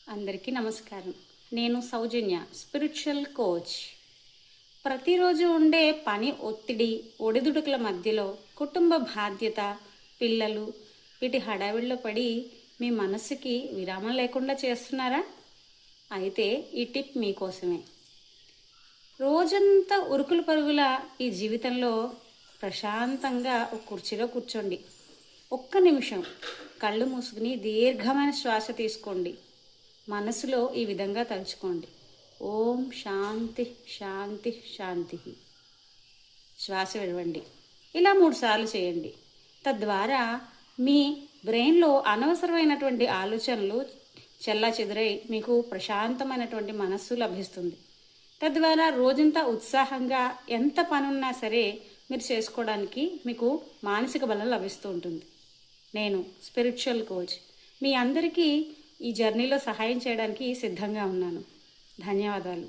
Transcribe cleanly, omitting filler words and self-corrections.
అందరికీ నమస్కారం. నేను సౌజన్య, స్పిరిచువల్ కోచ్. ప్రతిరోజు ఉండే పని ఒత్తిడి, ఒడిదుడుకుల మధ్యలో కుటుంబ బాధ్యత, పిల్లలు వీటి హడావిడిలో పడి మీ మనసుకి విరామం లేకుండా చేస్తున్నారా? అయితే ఈ టిప్ మీకోసమే. రోజంతా ఉరుకుల పరుగుల ఈ జీవితంలో ప్రశాంతంగా ఒక కుర్చీలో కూర్చోండి. ఒక్క నిమిషం కళ్ళు మూసుకుని దీర్ఘమైన శ్వాస తీసుకోండి. మనసులో ఈ విధంగా తలుచుకోండి: ఓం శాంతి శాంతి శాంతి. శ్వాస విడవండి. ఇలా 3 సార్లు చేయండి. తద్వారా మీ బ్రెయిన్లో అనవసరమైనటువంటి ఆలోచనలు చెల్లాచెదురై మీకు ప్రశాంతమైనటువంటి మనస్సు లభిస్తుంది. తద్వారా రోజంతా ఉత్సాహంగా ఎంత పనున్నా సరే మీరు చేసుకోవడానికి మీకు మానసిక బలం లభిస్తూ ఉంటుంది. నేను స్పిరిచువల్ కోచ్. మీ అందరికీ ఈ జర్నీలో సహాయం చేయడానికి సిద్ధంగా ఉన్నాను. ధన్యవాదాలు.